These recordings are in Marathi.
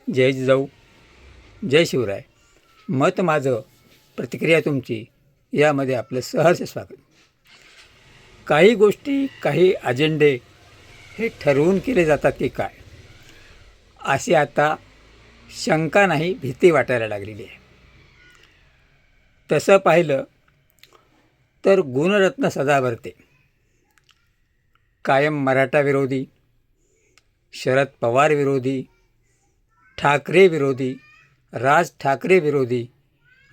जय जिजाऊ, जय शिवराय. मत माझं, प्रतिक्रिया तुमची, यामध्ये आपलं सहर्ष स्वागत. काही गोष्टी, काही अजेंडे हे ठरवून केले जातात की काय, अशी आता शंका नाही, भीती वाटायला लागलेली आहे. तसं पाहिलं तर गुणरत्न सदावर्ते कायम मराठा विरोधी, शरद पवार विरोधी, ठाकरे विरोधी, राज ठाकरे विरोधी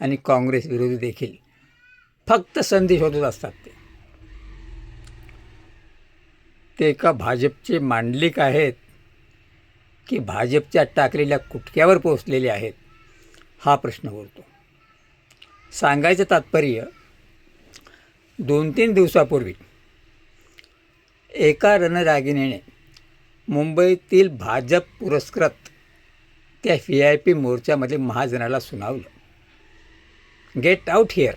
आणि काँग्रेस विरोधी देखील फक्त संधी शोधत असतात. ते का भाजपचे मांडलिक आहेत की भाजपच्या टाकलेल्या कुटक्यावर पोचलेले आहेत, हा प्रश्न उरतो. सांगायचं तात्पर्य, 2-3 दिवसापूर्वी एका रणरागिणीने मुंबईतील भाजप पुरस्कृत त्या VIP मोर्चामध्ये महाजनाला सुनावलं, गेट आउट हिअर,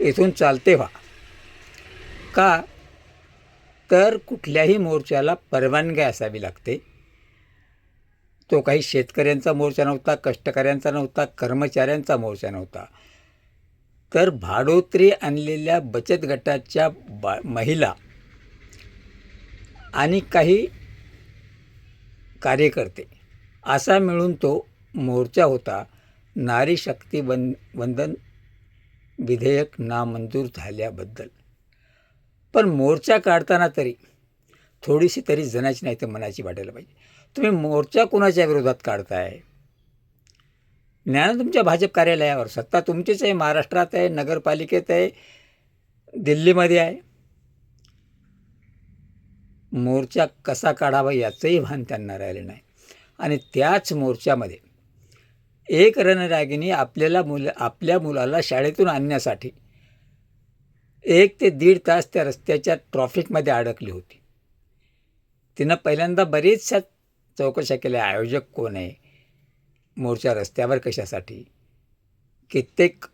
इथून चालते व्हा. का तर कुठल्याही मोर्चाला परवानगी असावी लागते. तो काही शेतकऱ्यांचा मोर्चा नव्हता, कष्टकऱ्यांचा नव्हता, कर्मचाऱ्यांचा मोर्चा नव्हता, तर भाडोत्री आणलेल्या बचत गटाच्या महिला आणि काही कार्यकर्ते असा मिळून तो मोर्चा होता. नारी शक्ती वंदन विधेयक नामंजूर झाल्याबद्दल. पण मोर्चा काढताना तरी थोडीशी तरी जनाची नाही तर मनाची वाटायला पाहिजे. तुम्ही मोर्चा कोणाच्या विरोधात काढताय? ज्ञान तुमच्या भाजप कार्यालयावर, सत्ता तुमचीच आहे, महाराष्ट्रात आहे, नगरपालिकेत आहे, दिल्लीमध्ये आहे. मोर्चा कसा काढावा याचंही भान त्यांना राहिलं नाही. आणि त्याच मोर्चामध्ये एक रणरागिणी आपल्या मुलाला शाळेतून आणण्यासाठी 1 ते 1.5 तास त्या रस्त्याच्या ट्रॉफिकमध्ये अडकली होती. तिनं पहिल्यांदा बरीचशा चौकशा केल्या, आयोजक कोण आहे, मोर्चा रस्त्यावर कशासाठी, कित्येक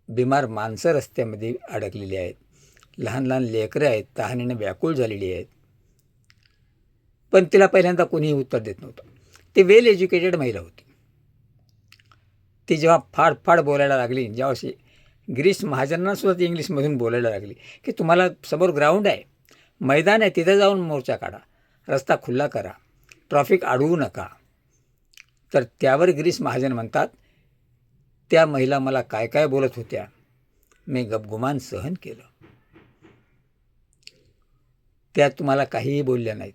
बिमार माणसं रस्त्यामध्ये अडकलेली आहेत, लहान लहान लेकरं आहेत, तहानेनं व्याकुळ झालेली आहेत. पण तिला पहिल्यांदा कोणीही उत्तर देत नव्हतं. ती वेल एज्युकेटेड महिला होती. ती जेव्हा फाड बोलायला लागली, जेव्हा गिरीश महाजनांनासुद्धा ती इंग्लिशमधून बोलायला लागली की तुम्हाला समोर ग्राउंड आहे, मैदान आहे, तिथे जाऊन मोर्चा काढा, रस्ता खुला करा, ट्रॉफिक अडवू नका. तर त्यावर गिरीश महाजन म्हणतात, त्या महिला मला काय काय बोलत होत्या, मी गपगुमान सहन केलं. त्या तुम्हाला काहीही बोलल्या नाहीत.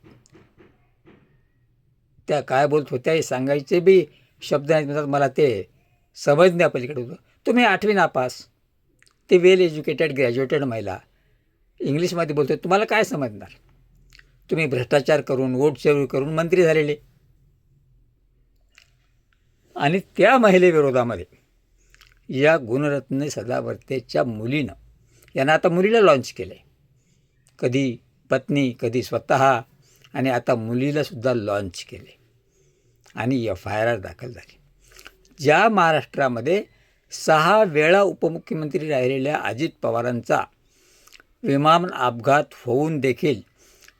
त्या काय बोलत होत्या हे सांगायचे बी शब्द नाहीत. म्हणतात मला ते समजण्यापलीकडे होतं. तुम्ही 8वी नापास, ते वेल एज्युकेटेड ग्रॅज्युएटेड महिला इंग्लिशमध्ये बोलतो, तुम्हाला काय समजणार? तुम्ही भ्रष्टाचार करून, वोट चोरी करून मंत्री झालेले. आणि त्या महिलेविरोधामध्ये या गुणरत्न सदावर्तेच्या मुलीनं, यांना आता मुलीला लॉन्च केलं आहे, कधी पत्नी, कधी स्वतः, आणि आता मुलीलासुद्धा लॉन्च केले आणि FIR दाखल झाली. ज्या महाराष्ट्रामध्ये 6 वेळा उपमुख्यमंत्री राहिलेल्या अजित पवारांचा विमान अपघात होऊन देखील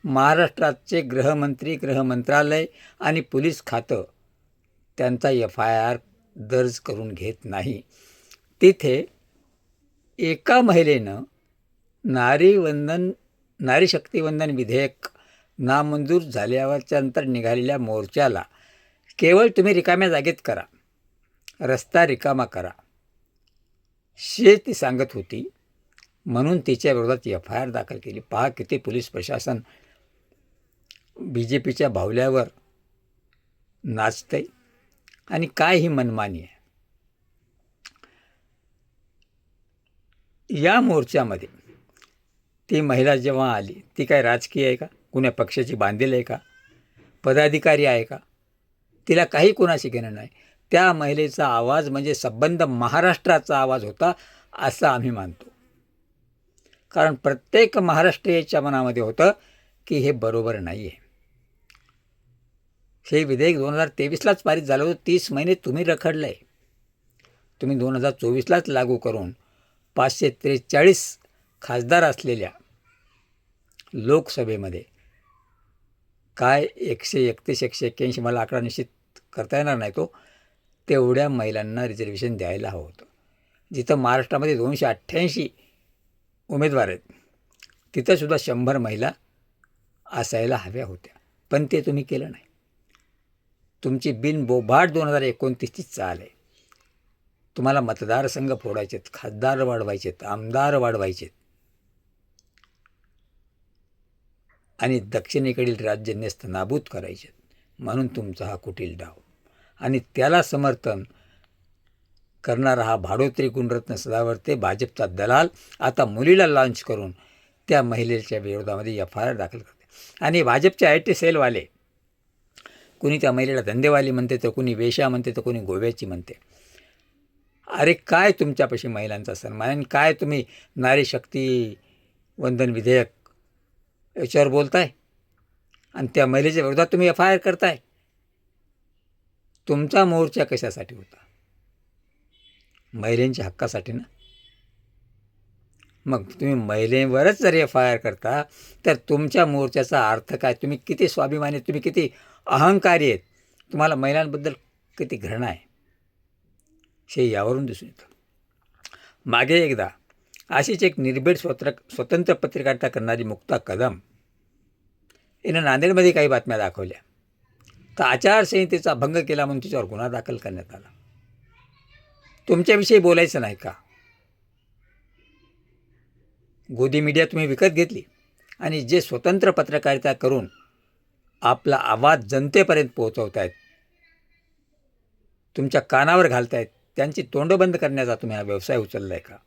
महाराष्ट्राचे गृहमंत्री, गृहमंत्रालय आणि पोलीस खातं त्यांचा FIR दर्ज करून घेत नाही. तिथे एका महिलेनं नारी शक्तीवंदन विधेयक नामंजूर झाल्यावरच्या नंतर निघालेल्या मोर्चाला केवळ तुम्ही रिकाम्या जागेत करा, रस्ता रिकामा करा, शे ती सांगत होती. म्हणून तिच्या विरोधात FIR दाखल केली. पहा किती पोलीस प्रशासन BJPच्या बाहुल्यावर नाचतंय आणि काय ही मनमानी आहे. या मोर्चामध्ये ती महिला जेव्हा आली, ती काय राजकीय आहे का, कुण्या पक्षाची बांधील आहे का, पदाधिकारी आहे का, तिला काही कोणाशी घेणं नाही. त्या महिलेचा आवाज म्हणजे संबंध महाराष्ट्राचा आवाज होता असं आम्ही मानतो. कारण प्रत्येक महाराष्ट्रीयाच्या मनामध्ये होतं की हे बरोबर नाही आहे. हे विधेयक 2023लाच पारित झालं होतं. 30 महिने तुम्ही रखडलं आहे. तुम्ही 2024लाच लागू करून 543 खासदार असलेल्या लोकसभेमध्ये काय 131, 181, मला आकडा निश्चित करता येणार नाही तो, तेवढ्या महिलांना रिझर्वेशन द्यायला हवं होतं. जिथं महाराष्ट्रामध्ये 288 उमेदवार आहेत तिथंसुद्धा 100 महिला असायला हव्या होत्या, पण ते तुम्ही केलं नाही. तुमची बिनबोभाट 2029ची चाल आहे. तुम्हाला मतदारसंघ फोडायचेत, खासदार वाढवायचेत, आमदार वाढवायचेत आणि दक्षिणेकडील राज्य नेस्तनाबूत करायचे, म्हणून तुमचा हा कुटील डाव. आणि त्याला समर्थन करणारा हा भाडोत्री गुणरत्न सदावर्ते भाजपचा दलाल आता मुलीला लॉन्च करून त्या महिलेच्या विरोधामध्ये FIR दाखल करते. आणि भाजपचे IT सेलवाले, कुणी त्या महिलेला धंदेवाली म्हणते, तर कुणी वेश्या म्हणते, तर कुणी गोव्याची म्हणते. अरे काय तुमच्यापाशी महिलांचा सन्मान, काय तुम्ही नारी शक्ती वंदन विधेयक याच्यावर बोलताय आणि त्या महिलेच्या विरोधात तुम्ही FIR करताय. तुमचा मोर्चा कशासाठी होता? महिलांच्या हक्कासाठी ना. मग तुम्ही महिलेवरच जर FIR करता तर तुमच्या मोर्चाचा अर्थ काय? तुम्ही किती स्वाभिमानी, तुम्ही किती अहंकारी आहेत, तुम्हाला महिलांबद्दल किती घृणा आहे हे यावरून दिसून येतं. मागे एकदा अशीच एक निर्भीड स्वतंत्र पत्रकारिता करणारी मुक्ता कदम हिनं नांदेडमध्ये काही बातम्या दाखवल्या, तर आचारसंहितेचा भंग केला म्हणून तिच्यावर गुन्हा दाखल करण्यात आला. तुमच्याविषयी बोलायचं नाही का? गोदी मीडिया तुम्ही विकत घेतली आणि जे स्वतंत्र पत्रकारिता करून आपला आवाज जनतेपर्यंत पोहोचवत आहेत, तुमच्या कानावर घालतायत, त्यांची तोंड बंद करण्याचा तुम्ही हा व्यवसाय उचलला आहे का?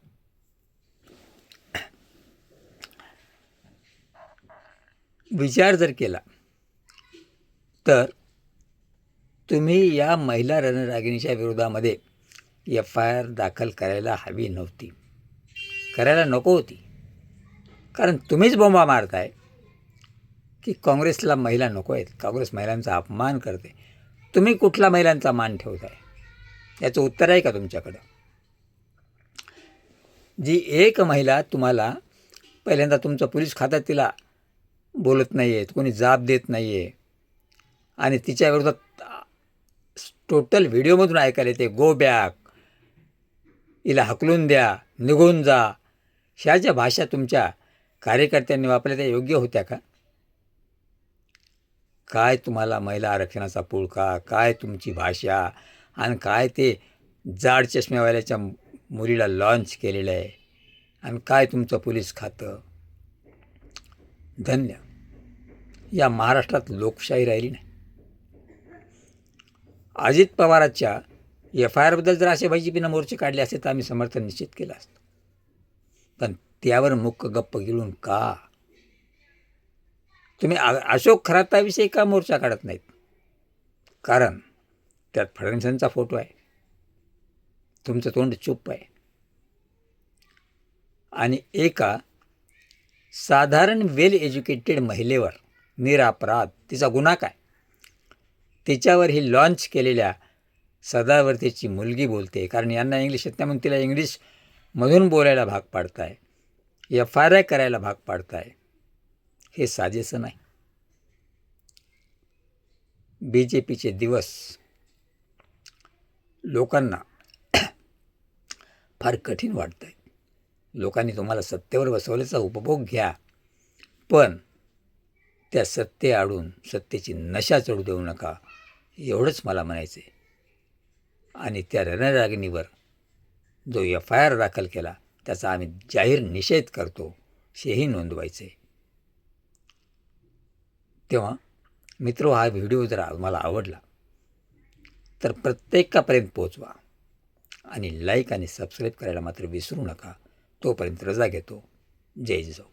विचार जर केला तर तुम्ही या महिला रणरागिणीच्या विरोधामध्ये FIR दाखल करायला हवी नव्हती, करायला नको होती. कारण तुम्हीच बोंबा मारताय की काँग्रेसला महिला नको आहेत, काँग्रेस महिलांचा अपमान करते. तुम्ही कुठला महिलांचा मान ठेवताय? याचं उत्तर आहे का तुमच्याकडं? जी एक महिला तुम्हाला पहिल्यांदा तुमचं पोलीस खात्यात तिला बोलत नाही आहेत, कोणी जाब देत नाही आहे आणि तिच्या विरोधात टोटल व्हिडिओमधून ऐकायला येते गो बॅक, हिला हकलून द्या, निघून जा, ह्या ज्या भाषा तुमच्या कार्यकर्त्यांनी वापरल्या त्या योग्य होत्या का? काय तुम्हाला महिला आरक्षणाचा पुळका, काय तुमची भाषा आणि काय ते जाड चष्म्यावाल्याच्या मुलीला लॉन्च केलेलं आहे आणि काय तुमचं पोलीस खातं. धन्य. या महाराष्ट्रात लोकशाही राहिली नाही. अजित पवारांच्या FIRबद्दल जर असे भाजपीनं मोर्चे काढले असते तर आम्ही समर्थन निश्चित केलं असतं, पण त्यावर मुक्क गप्प गिळून का? तुम्ही अशोक खराताविषयी का मोर्चा काढत नाहीत? कारण त्यात फडणवीसांचा फोटो आहे, तुमचं तोंड चुप्प आहे आणि एका साधारण वेल एज्युकेटेड महिलेवर निरपराध, तिचा गुन्हा काय, तिच्यावर ही लॉन्च केलेल्या सदावर्तेची मुलगी बोलते. कारण यांना इंग्लिश येत नाही म्हणून तिला इंग्लिशमधून बोलायला भाग पाडताय, FIR करायला भाग पाडताय. हे साजेसं नाही. BJPचे दिवस लोकांना फार कठीण वाटत आहेत. लोकांनी तुम्हाला सत्तेवर बसवल्याचा उपभोग घ्या, पण त्या सत्तेआडून सत्तेची नशा चढू देऊ नका, एवढंच मला म्हणायचं आहे. आणि त्या रणरागिणीवर जो FIR दाखल केला त्याचा आम्ही जाहीर निषेध करतो, हेही नोंदवायचं आहे. तेव्हा मित्रो, हा व्हिडिओ जर मला आवडला तर प्रत्येकापर्यंत पोचवा आणि लाईक आणि सबस्क्राईब करायला मात्र विसरू नका. तोपर्यंत रजा घेतो. जय जिजाऊ.